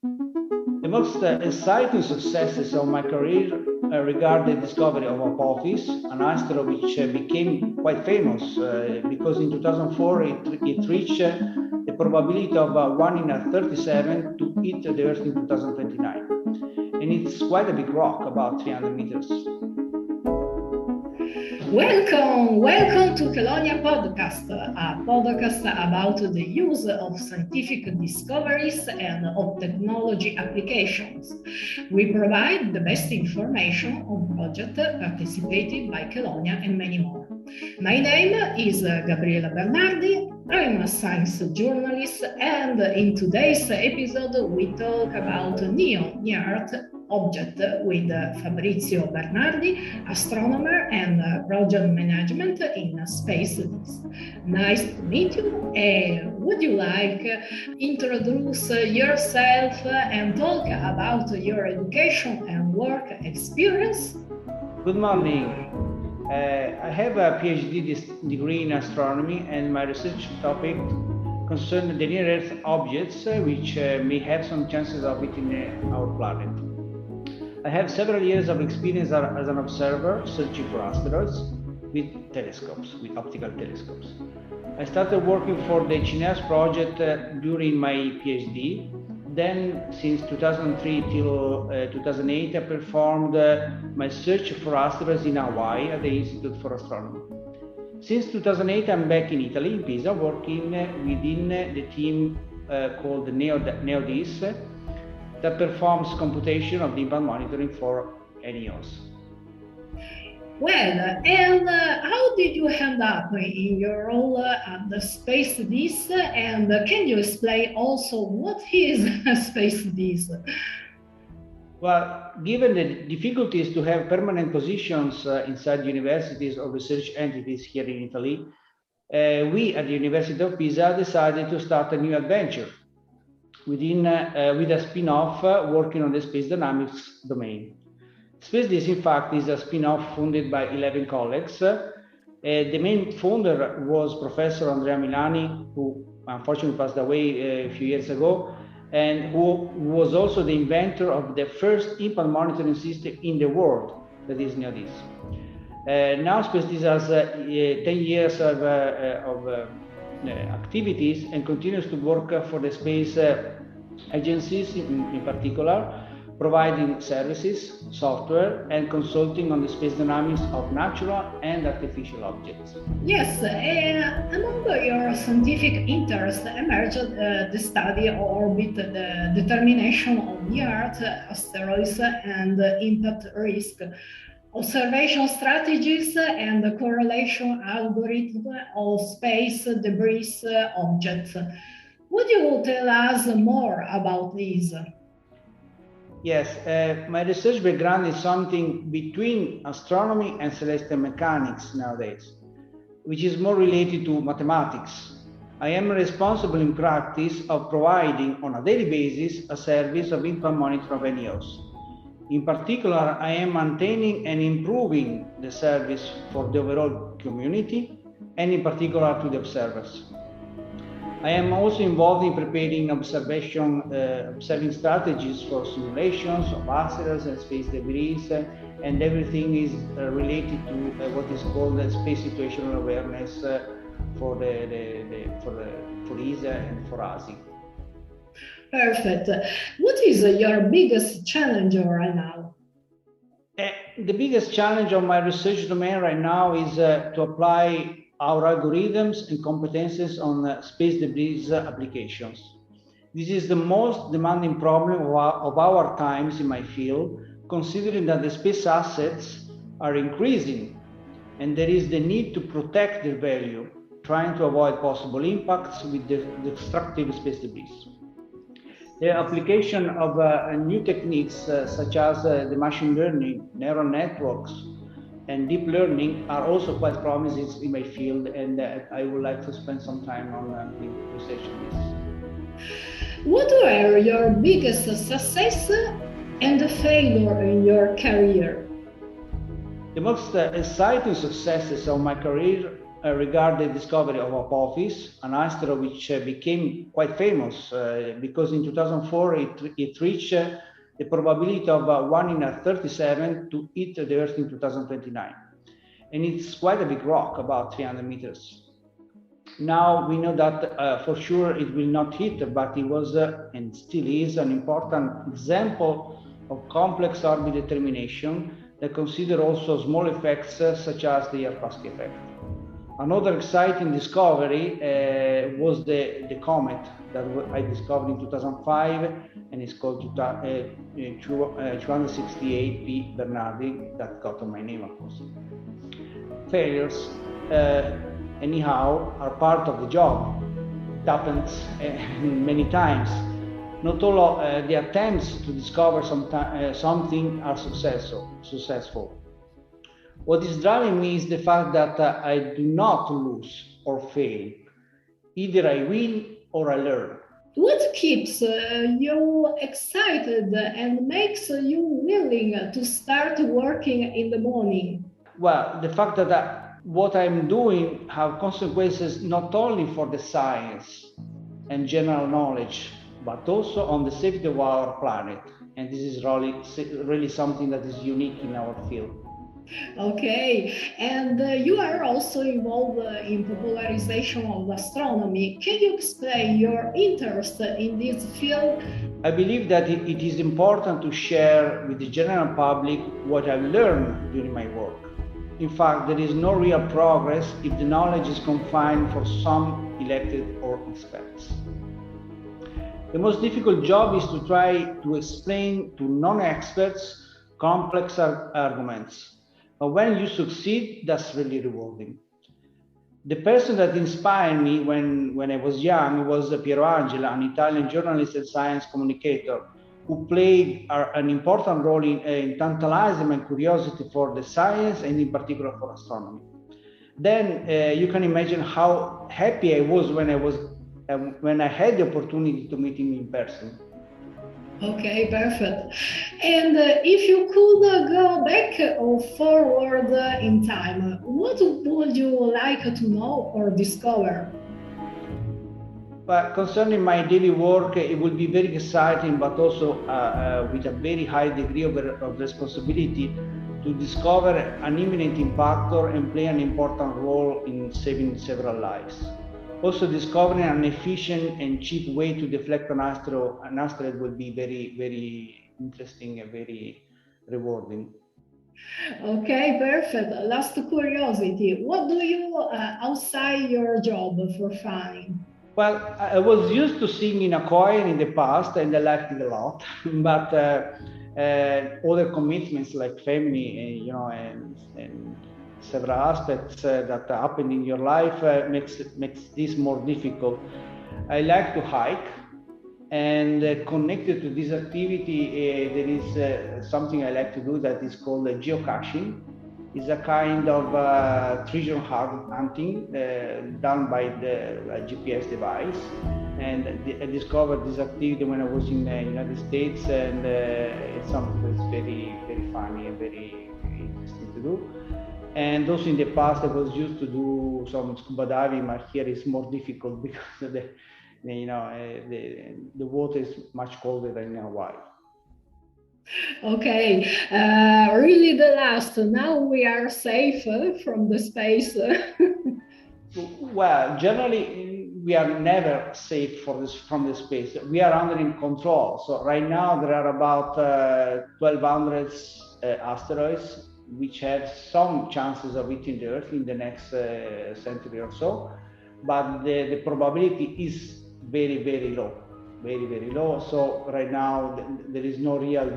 The most exciting successes of my career regard the discovery of Apophis, an asteroid which became quite famous because in 2004 it reached the probability of 1 in 37 to hit the Earth in 2029. And it's quite a big rock, about 300 meters. Welcome to Chelonia Podcast, a podcast about the use of scientific discoveries and of technology applications. We provide the best information on projects participated by Chelonia and many more. My name is Gabriella Bernardi. I'm a science journalist, and in today's episode we talk about NEO, Near-Earth Object, with Fabrizio Bernardi, astronomer and project management in SpaceDyS. Nice to meet you. Would you like introduce yourself and talk about your education and work experience? Good morning. I have a PhD degree in astronomy, and my research topic concerns the near-Earth objects which may have some chances of hitting our planet. I have several years of experience as an observer searching for asteroids with optical telescopes. I started working for the Chelonia project during my PhD. Then, since 2003 till 2008, I performed my search for asteroids in Hawaii at the Institute for Astronomy. Since 2008, I'm back in Italy, in Pisa, working within the team called NEO-DIS that performs computation of the impact monitoring for NEOs. Well, and how did you end up in your role at the SpaceDyS? And can you explain also what is SpaceDyS? Well, given the difficulties to have permanent positions inside universities or research entities here in Italy, we at the University of Pisa decided to start a new adventure with a spin-off working on the space dynamics domain. SpaceDyS, in fact, is a spin-off funded by 11 colleagues. The main founder was Professor Andrea Milani, who unfortunately passed away a few years ago, and who was also the inventor of the first impact monitoring system in the world, that is NEO-DIS. Now SpaceDyS has 10 years of activities and continues to work for the space agencies in particular, providing services, software, and consulting on the space dynamics of natural and artificial objects. Yes, among your scientific interests emerged the study of orbit, the determination of near-Earth asteroids and impact risk, observation strategies, and the correlation algorithm of space debris objects. Would you tell us more about these? Yes, my research background is something between astronomy and celestial mechanics nowadays, which is more related to mathematics. I am responsible in practice of providing on a daily basis a service of impact monitoring of NEOs. In particular, I am maintaining and improving the service for the overall community and in particular to the observers. I am also involved in preparing observing strategies for simulations of asteroids and space debris, and everything is related to what is called space situational awareness for ESA and for ASI. Perfect. What is your biggest challenge right now? The biggest challenge of my research domain right now is to apply our algorithms and competences on space debris applications. This is the most demanding problem of our times in my field, considering that the space assets are increasing and there is the need to protect their value, trying to avoid possible impacts with the destructive space debris. The application of new techniques such as the machine learning, neural networks, and deep learning are also quite promising in my field, and I would like to spend some time on research on this. What were your biggest success and failure in your career? The most exciting successes of my career regard the discovery of Apophis, an asteroid which became quite famous because in 2004 it reached the probability of 1 in 37 to hit the Earth in 2029. And it's quite a big rock, about 300 meters. Now we know that for sure it will not hit, but it was and still is an important example of complex orbit determination that consider also small effects such as the Apophis effect. Another exciting discovery was the comet that I discovered in 2005, and it's called 268P Bernardi, that got my name, of course. Failures, anyhow, are part of the job. It happens many times. Not all the attempts to discover something are successful. What is driving me is the fact that I do not lose or fail. Either I win or I learn. What keeps you excited and makes you willing to start working in the morning? Well, the fact that what I'm doing have consequences not only for the science and general knowledge, but also on the safety of our planet. And this is really something that is unique in our field. Okay, and you are also involved in popularization of astronomy. Can you explain your interest in this field? I believe that it is important to share with the general public what I've learned during my work. In fact, there is no real progress if the knowledge is confined for some elected or experts. The most difficult job is to try to explain to non-experts complex arguments. But when you succeed, that's really rewarding. The person that inspired me when I was young was Piero Angela, an Italian journalist and science communicator, who played an important role in tantalizing my curiosity for the science and in particular for astronomy. Then you can imagine how happy I was when I had the opportunity to meet him in person. Okay, perfect. And if you could go back or forward in time, what would you like to know or discover? But concerning my daily work, it will be very exciting, but also with a very high degree of responsibility to discover an imminent impactor and play an important role in saving several lives. Also, discovering an efficient and cheap way to deflect an asteroid will be very, very interesting and very rewarding. Okay, perfect. Last curiosity, what do you outside your job for fun? Well, I was used to singing in a choir in the past and I liked it a lot, but other commitments like family, and several aspects that happen in your life makes this more difficult. I like to hike, and connected to this activity, there is something I like to do that is called geocaching. It's a kind of treasure hunting done by the GPS device. And I discovered this activity when I was in the United States, and it's something that's very, very funny and very interesting to do. And also in the past, I was used to do some scuba diving, but here it's more difficult because the water is much colder than in Hawaii. Okay, really the last. Now we are safe from the space. Well, generally, we are never safe from the space. We are under in control. So right now there are about 1,200 asteroids which have some chances of hitting the Earth in the next century or so, but the probability is very, very low, very, very low. So right now there is no real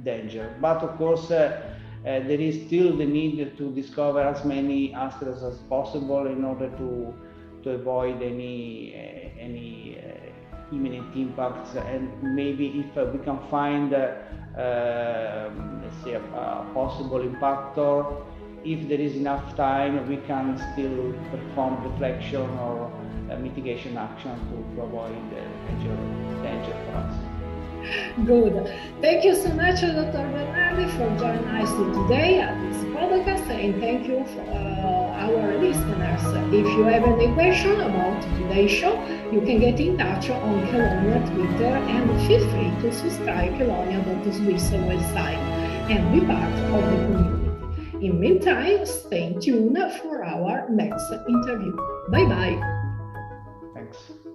danger. But of course, there is still the need to discover as many asteroids as possible in order to avoid any imminent impacts. And maybe if we can find let's say a possible impactor, if there is enough time, we can still perform deflection or mitigation action to avoid danger for us. Good. Thank you so much, Dr. Bernardi, for joining us today at this podcast, and thank you for our listeners. If you have any question about today's show, you can get in touch on Chelonia Twitter, and feel free to subscribe Chelonia.Swiss website and be part of the community. In meantime, stay tuned for our next interview. Bye-bye. Thanks.